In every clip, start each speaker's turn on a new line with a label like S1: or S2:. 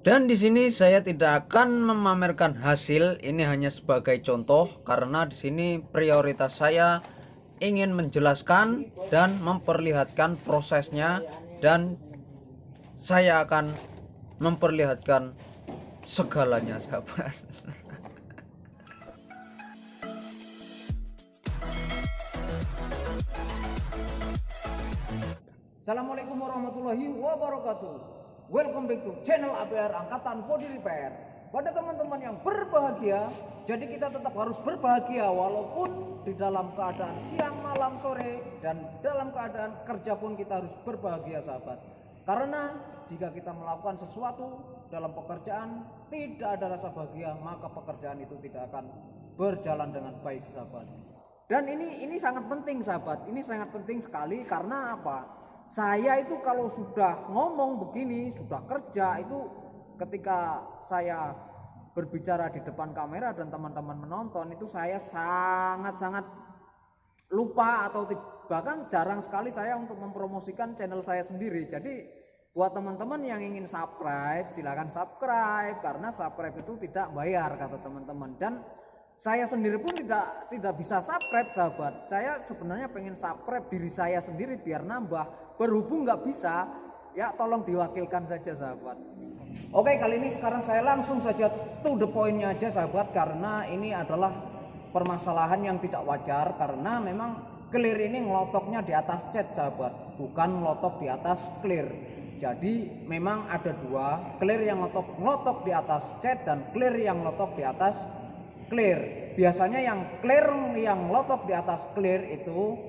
S1: Dan di sini saya tidak akan memamerkan hasil, ini hanya sebagai contoh karena di sini prioritas saya ingin menjelaskan dan memperlihatkan prosesnya, dan saya akan memperlihatkan segalanya, sahabat.
S2: Assalamualaikum warahmatullahi wabarakatuh. Welcome back to channel APR Angkatan Body Repair. Pada teman-teman yang berbahagia, jadi kita tetap harus berbahagia walaupun di dalam keadaan siang, malam, sore, dan dalam keadaan kerja pun kita harus berbahagia, sahabat. Karena jika kita melakukan sesuatu dalam pekerjaan tidak ada rasa bahagia, maka pekerjaan itu tidak akan berjalan dengan baik, sahabat. Dan ini sangat penting, sahabat. Ini sangat penting sekali karena apa? Saya itu kalau sudah ngomong begini, sudah kerja itu ketika saya berbicara di depan kamera dan teman-teman menonton itu saya sangat-sangat lupa atau bahkan jarang sekali saya untuk mempromosikan channel saya sendiri. Jadi buat teman-teman yang ingin subscribe, silakan subscribe karena subscribe itu tidak bayar kata teman-teman. Dan saya sendiri pun tidak bisa subscribe, sahabat. Saya sebenarnya pengen subscribe diri saya sendiri biar nambah. Berhubung nggak bisa, ya tolong diwakilkan saja, sahabat. Oke, kali ini sekarang saya langsung saja to the point-nya aja, sahabat, karena ini adalah permasalahan yang tidak wajar karena memang clear ini ngelotoknya di atas cat, sahabat, bukan ngelotok di atas clear. Jadi memang ada dua, clear yang ngelotok di atas cat dan clear yang ngelotok di atas clear. Biasanya yang clear yang ngelotok di atas clear itu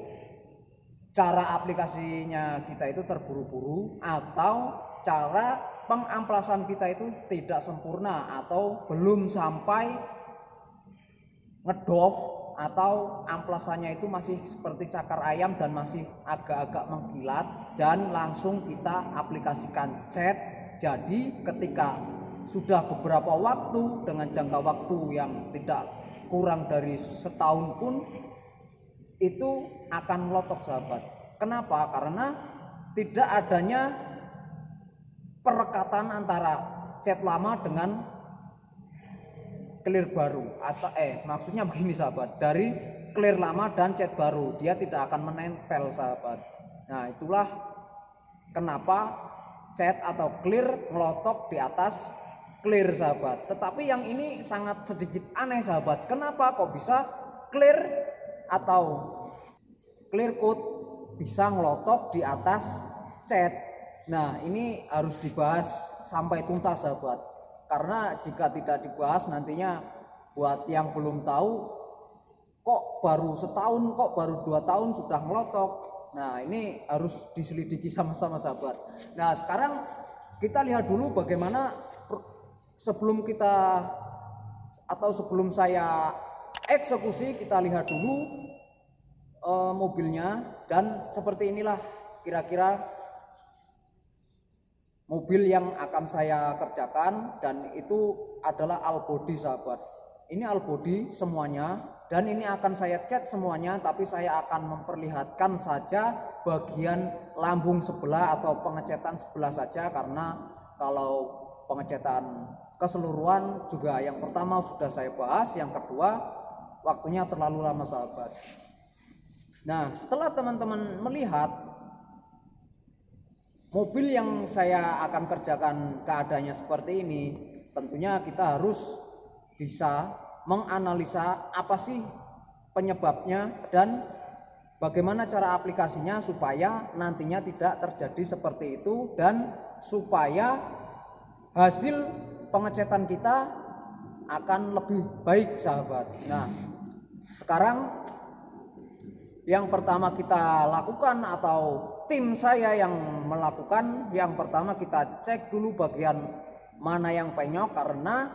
S2: cara aplikasinya kita itu terburu-buru atau cara pengamplasan kita itu tidak sempurna atau belum sampai ngedoff atau amplasannya itu masih seperti cakar ayam dan masih agak-agak mengkilat dan langsung kita aplikasikan cat. Jadi ketika sudah beberapa waktu dengan jangka waktu yang tidak kurang dari setahun pun itu akan melotok, sahabat. Kenapa? Karena tidak adanya perekatan antara cat lama dengan clear baru atau maksudnya begini, sahabat, dari clear lama dan cat baru dia tidak akan menempel, sahabat. Nah itulah kenapa cat atau clear melotok di atas clear, sahabat. Tetapi yang ini sangat sedikit aneh, sahabat. Kenapa kok bisa clear atau clear coat bisa ngelotok di atas cat? Nah ini harus dibahas sampai tuntas, sahabat, karena jika tidak dibahas nantinya buat yang belum tahu kok baru setahun, kok baru 2 tahun sudah ngelotok. Nah ini harus diselidiki sama-sama, sahabat. Nah sekarang kita lihat dulu bagaimana sebelum saya eksekusi, kita lihat dulu mobilnya. Dan seperti inilah kira-kira mobil yang akan saya kerjakan, dan itu adalah all body, sahabat. Ini all body semuanya dan ini akan saya cat semuanya, tapi saya akan memperlihatkan saja bagian lambung sebelah atau pengecatan sebelah saja karena kalau pengecatan keseluruhan juga yang pertama sudah saya bahas, yang kedua waktunya terlalu lama, sahabat. Nah setelah teman-teman melihat mobil yang saya akan kerjakan keadaannya seperti ini, tentunya kita harus bisa menganalisa apa sih penyebabnya dan bagaimana cara aplikasinya supaya nantinya tidak terjadi seperti itu dan supaya hasil pengecatan kita akan lebih baik, sahabat. Nah sekarang yang pertama kita lakukan atau tim saya yang melakukan, yang pertama kita cek dulu bagian mana yang penyok, karena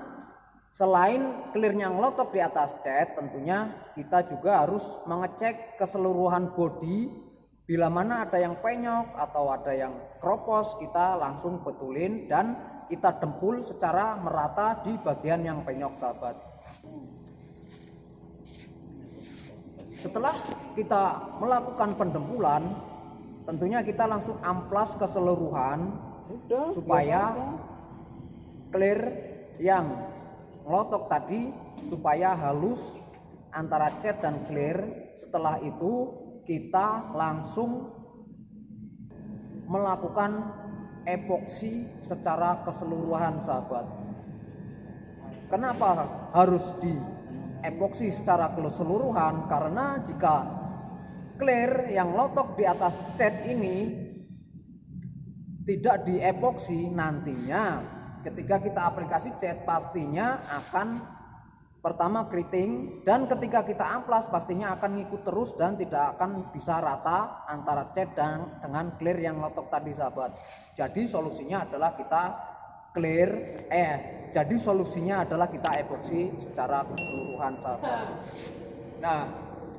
S2: selain clearnya ngelotok di atas cat, tentunya kita juga harus mengecek keseluruhan body. Bila mana ada yang penyok atau ada yang kropos, kita langsung betulin dan kita dempul secara merata di bagian yang penyok, sahabat. Setelah kita melakukan pendempulan, tentunya kita langsung amplas keseluruhan supaya clear yang ngelotok tadi supaya halus antara cat dan clear. Setelah itu kita langsung melakukan epoksi secara keseluruhan, sahabat. Kenapa harus di epoksi secara keseluruhan? Karena jika clear yang lotok di atas cat ini tidak diepoksi, nantinya ketika kita aplikasi cat pastinya akan pertama keriting, dan ketika kita amplas pastinya akan ngikut terus dan tidak akan bisa rata antara cat dan dengan clear yang lotok tadi, sahabat. Jadi solusinya adalah kita epoksi secara keseluruhan, sahabat. Nah,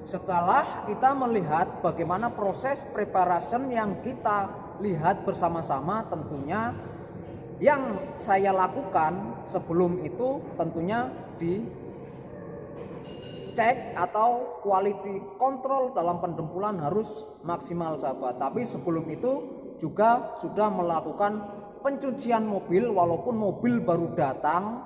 S2: setelah kita melihat bagaimana proses preparation yang kita lihat bersama-sama, tentunya yang saya lakukan sebelum itu tentunya cek atau quality control dalam pendempulan harus maksimal, sahabat. Tapi sebelum itu juga sudah melakukan pencucian mobil, walaupun mobil baru datang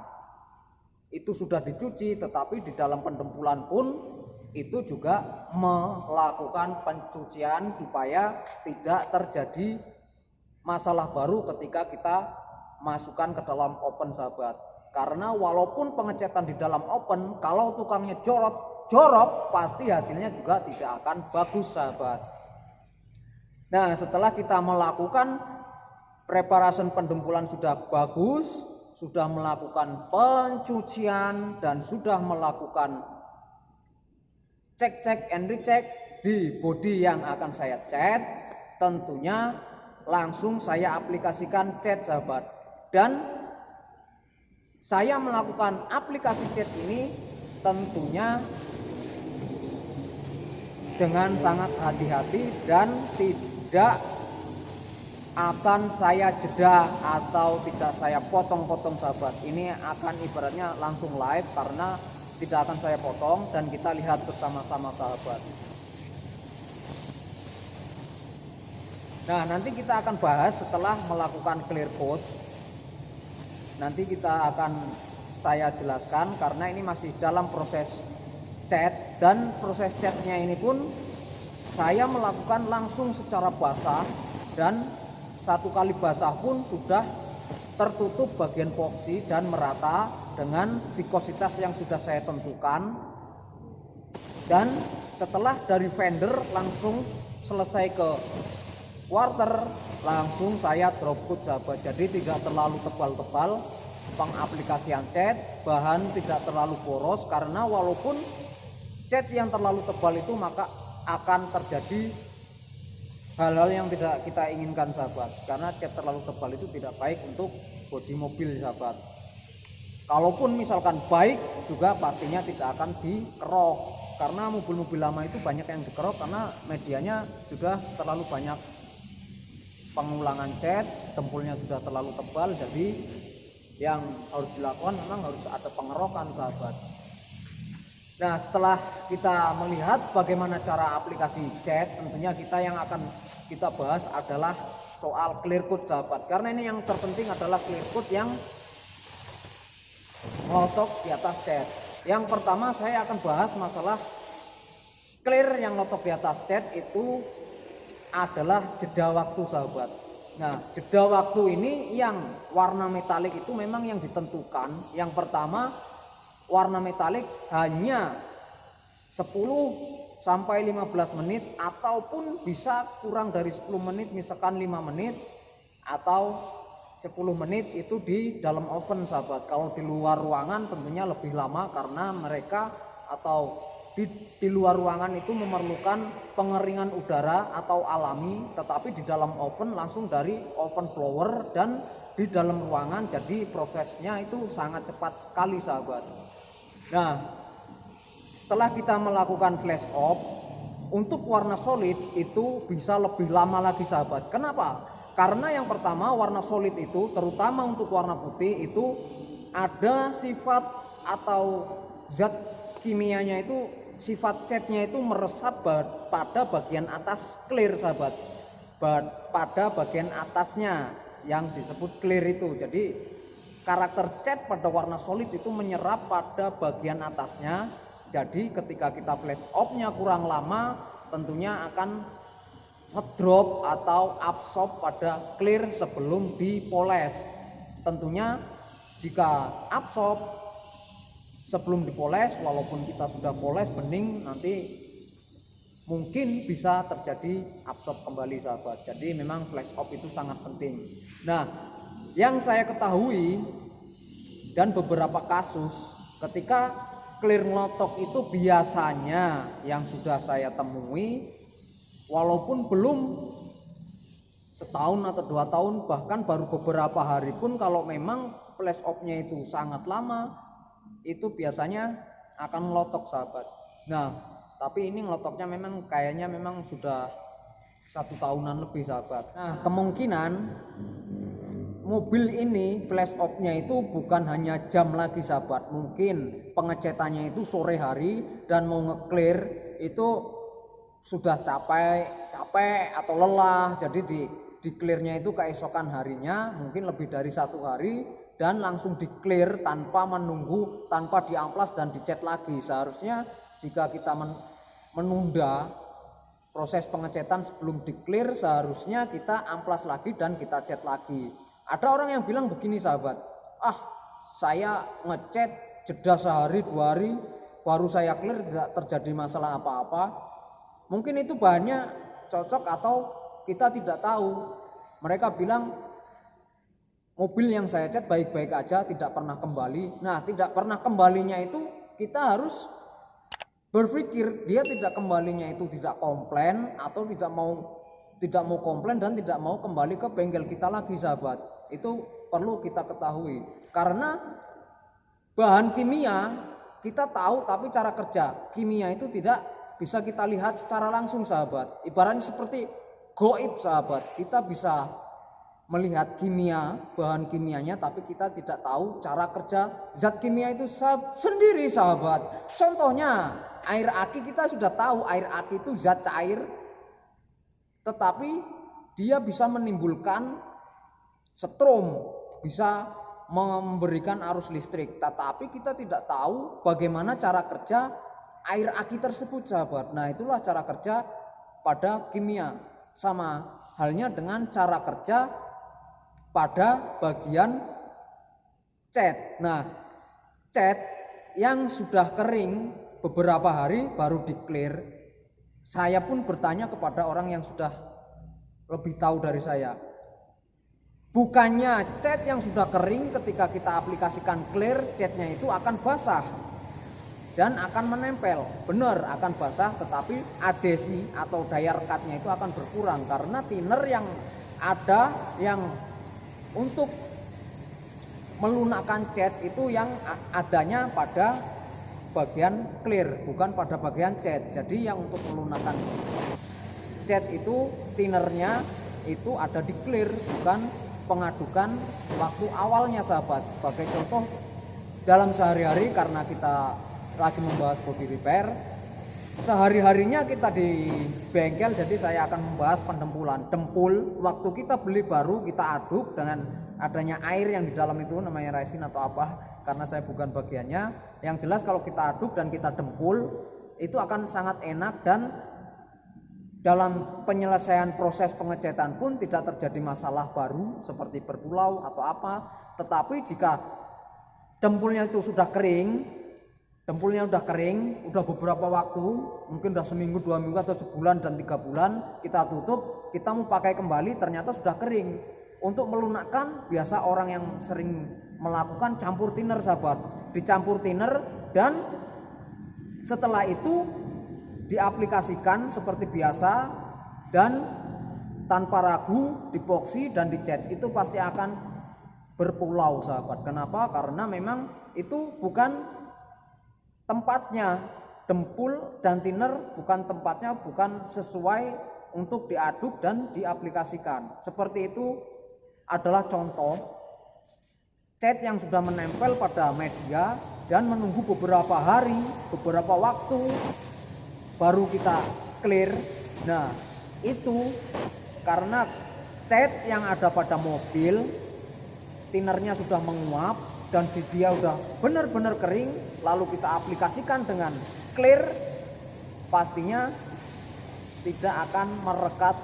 S2: itu sudah dicuci, tetapi di dalam pendempulan pun itu juga melakukan pencucian supaya tidak terjadi masalah baru ketika kita masukkan ke dalam oven, sahabat. Karena walaupun pengecatan di dalam oven, kalau tukangnya jorok pasti hasilnya juga tidak akan bagus, sahabat. Nah, setelah kita melakukan preparation pendempulan sudah bagus, sudah melakukan pencucian dan sudah melakukan cek and recheck di bodi yang akan saya cat, tentunya langsung saya aplikasikan cat, sahabat. Dan saya melakukan aplikasi cat ini tentunya dengan sangat hati-hati dan tidak akan saya jeda atau tidak saya potong-potong, sahabat. Ini akan ibaratnya langsung live karena tidak akan saya potong dan kita lihat bersama-sama, sahabat. Nah, nanti kita akan bahas setelah melakukan clear coat. Nanti saya jelaskan karena ini masih dalam proses cat, dan proses catnya ini pun saya melakukan langsung secara basah, dan satu kali basah pun sudah tertutup bagian epoksi dan merata dengan vikositas yang sudah saya tentukan. Dan setelah dari vendor langsung selesai ke quarter, langsung saya drop coat, sahabat. Jadi tidak terlalu tebal-tebal pengaplikasian cat, bahan tidak terlalu poros, karena walaupun cat yang terlalu tebal itu maka akan terjadi hal-hal yang tidak kita inginkan, sahabat. Karena cat terlalu tebal itu tidak baik untuk bodi mobil, sahabat. Kalaupun misalkan baik juga pastinya tidak akan dikerok, karena mobil-mobil lama itu banyak yang dikerok karena medianya sudah terlalu banyak pengulangan cat, tempulnya sudah terlalu tebal. Jadi yang harus dilakukan memang harus ada pengerokan, sahabat. Nah, setelah kita melihat bagaimana cara aplikasi cat, tentunya yang akan kita bahas adalah soal clear coat, sahabat. Karena ini yang terpenting adalah clear coat yang ngelotok di atas cat. Yang pertama saya akan bahas masalah clear yang ngelotok di atas cat itu adalah jeda waktu, sahabat. Nah, jeda waktu ini yang warna metalik itu memang yang ditentukan. Yang pertama, warna metalik hanya 10 sampai 15 menit ataupun bisa kurang dari 10 menit, misalkan 5 menit atau 10 menit itu di dalam oven, sahabat. Kalau di luar ruangan tentunya lebih lama karena mereka atau di luar ruangan itu memerlukan pengeringan udara atau alami, tetapi di dalam oven langsung dari oven blower dan di dalam ruangan, jadi prosesnya itu sangat cepat sekali, sahabat. Nah, setelah kita melakukan flash off, untuk warna solid itu bisa lebih lama lagi, sahabat. Kenapa? Karena yang pertama, warna solid itu terutama untuk warna putih itu ada sifat atau zat kimianya itu, sifat catnya itu meresap pada bagian atas clear, sahabat. Pada bagian atasnya yang disebut clear itu. Jadi karakter cat pada warna solid itu menyerap pada bagian atasnya. Jadi ketika kita flash off-nya kurang lama, tentunya akan ngedrop atau absorb pada clear sebelum dipoles. Tentunya jika absorb sebelum dipoles, walaupun kita sudah poles bening, nanti mungkin bisa terjadi absorb kembali sahabat. Jadi memang flash off itu sangat penting. Nah, yang saya ketahui dan beberapa kasus ketika clear ngelotok itu biasanya yang sudah saya temui, walaupun belum setahun atau 2 tahun, bahkan baru beberapa hari pun, kalau memang flash off-nya itu sangat lama, itu biasanya akan ngelotok sahabat. Nah, tapi ini ngelotoknya memang kayaknya memang sudah 1 tahunan lebih sahabat. Nah, kemungkinan mobil ini flash off-nya itu bukan hanya jam lagi sahabat. Mungkin pengecatannya itu sore hari dan mau nge-clear itu sudah capek atau lelah, jadi di clearnya itu keesokan harinya, mungkin lebih dari 1 hari, dan langsung di clear tanpa menunggu, tanpa diamplas dan dicat lagi. Seharusnya jika kita menunda proses pengecatan sebelum di clear, seharusnya kita amplas lagi dan kita cat lagi. Ada orang yang bilang begini sahabat, saya ngecat jeda sehari 2 hari baru saya clear, tidak terjadi masalah apa-apa. Mungkin itu bahannya cocok atau kita tidak tahu. Mereka bilang mobil yang saya cat baik-baik aja, tidak pernah kembali. Nah, tidak pernah kembalinya itu kita harus berpikir, dia tidak kembalinya itu tidak komplain atau tidak mau komplain dan tidak mau kembali ke bengkel kita lagi sahabat. Itu perlu kita ketahui. Karena bahan kimia kita tahu, tapi cara kerja kimia itu tidak bisa kita lihat secara langsung sahabat. Ibaratnya seperti goib sahabat. Kita bisa melihat kimia, bahan kimianya, tapi kita tidak tahu cara kerja zat kimia itu sendiri sahabat. Contohnya air aki, kita sudah tahu air aki itu zat cair, tetapi dia bisa menimbulkan setrum, bisa memberikan arus listrik, tetapi kita tidak tahu bagaimana cara kerja air aki tersebut sahabat. Nah, itulah cara kerja pada kimia. Sama halnya dengan cara kerja pada bagian cat. Nah, cat yang sudah kering beberapa hari baru di clear, saya pun bertanya kepada orang yang sudah lebih tahu dari saya. Bukannya cat yang sudah kering ketika kita aplikasikan clear, catnya itu akan basah dan akan menempel. Benar akan basah, tetapi adhesi atau daya rekatnya itu akan berkurang karena thinner yang ada yang untuk melunakkan cat itu yang adanya pada bagian clear, bukan pada bagian cat. Jadi yang untuk melunakkan cat itu thinnernya itu ada di clear, bukan pengadukan waktu awalnya sahabat. Sebagai contoh, dalam sehari-hari karena kita lagi membahas body repair, sehari-harinya kita di bengkel, jadi saya akan membahas pendempulan. Dempul, waktu kita beli baru kita aduk dengan adanya air yang di dalam itu, namanya resin atau apa, karena saya bukan bagiannya. Yang jelas kalau kita aduk dan kita dempul, itu akan sangat enak, dan dalam penyelesaian proses pengecatan pun tidak terjadi masalah baru seperti berpulau atau apa. Tetapi jika dempulnya itu sudah kering, udah beberapa waktu, mungkin udah seminggu, 2 minggu atau sebulan dan 3 bulan, kita tutup, kita mau pakai kembali, ternyata sudah kering. Untuk melunakkan, biasa orang yang sering melakukan campur thinner sahabat, dicampur thinner dan setelah itu diaplikasikan seperti biasa dan tanpa ragu dipoksi dan dicat, itu pasti akan berpulau sahabat. Kenapa? Karena memang itu bukan tempatnya, dempul dan thinner bukan tempatnya, bukan sesuai untuk diaduk dan diaplikasikan. Seperti itu adalah contoh cat yang sudah menempel pada media dan menunggu beberapa hari, beberapa waktu baru kita clear. Nah, itu karena cat yang ada pada mobil tinernya sudah menguap dan dia sudah benar-benar kering, lalu kita aplikasikan dengan clear, pastinya tidak akan merekat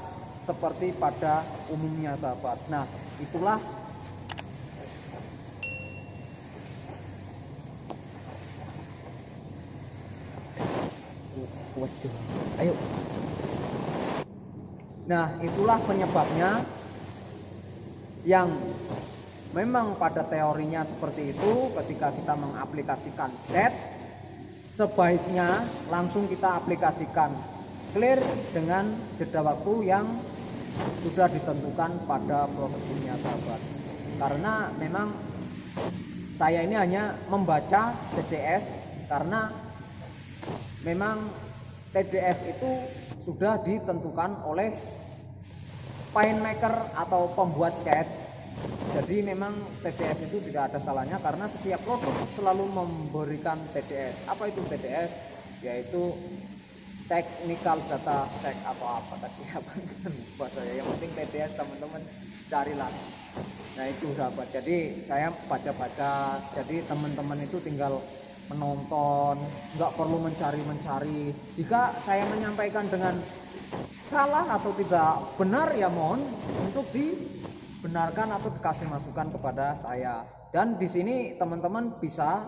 S2: seperti pada umumnya sahabat. Nah, itulah ayo. Nah, itulah penyebabnya yang memang pada teorinya seperti itu. Ketika kita mengaplikasikan cat, sebaiknya langsung kita aplikasikan clear dengan jeda waktu yang sudah ditentukan pada prosesnya sahabat. Karena memang saya ini hanya membaca TDS, karena memang TDS itu sudah ditentukan oleh FileMaker atau pembuat cat. Jadi memang TDS itu tidak ada salahnya, karena setiap produk selalu memberikan TDS. Apa itu TDS? Yaitu Technical Data Check atau apa tadi apa buat saya. Yang penting TDS teman-teman carilah. Nah itu sahabat. Jadi saya baca-baca. Jadi teman-teman itu tinggal menonton, nggak perlu mencari-mencari. Jika saya menyampaikan dengan salah atau tidak benar, ya mohon untuk dibenarkan atau dikasih masukan kepada saya. Dan di sini teman-teman bisa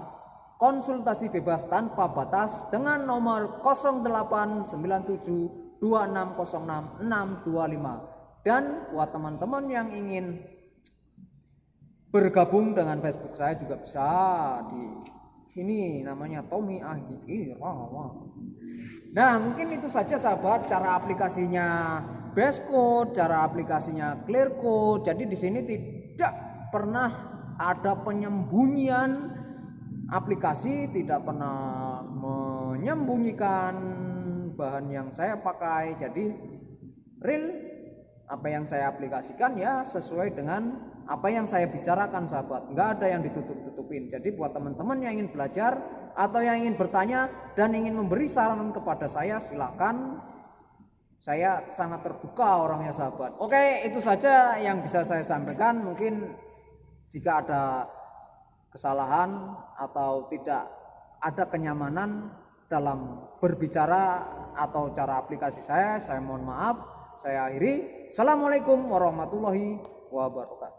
S2: konsultasi bebas tanpa batas dengan nomor 08972606 Dan buat teman-teman yang ingin bergabung dengan Facebook saya juga bisa di sini, namanya Tommy Ahiki Rawa. Nah, mungkin itu saja sahabat, cara aplikasinya Base Code, cara aplikasinya Clear Code. Jadi di sini tidak pernah ada penyembunyian aplikasi, tidak pernah menyembunyikan bahan yang saya pakai. Jadi real apa yang saya aplikasikan ya sesuai dengan apa yang saya bicarakan sahabat, nggak ada yang ditutup-tutupin. Jadi buat teman-teman yang ingin belajar atau yang ingin bertanya dan ingin memberi saran kepada saya, silakan. Saya sangat terbuka orangnya sahabat. Oke, itu saja yang bisa saya sampaikan. Mungkin jika ada kesalahan atau tidak ada kenyamanan dalam berbicara atau cara aplikasi saya mohon maaf. Saya akhiri. Assalamualaikum warahmatullahi wabarakatuh.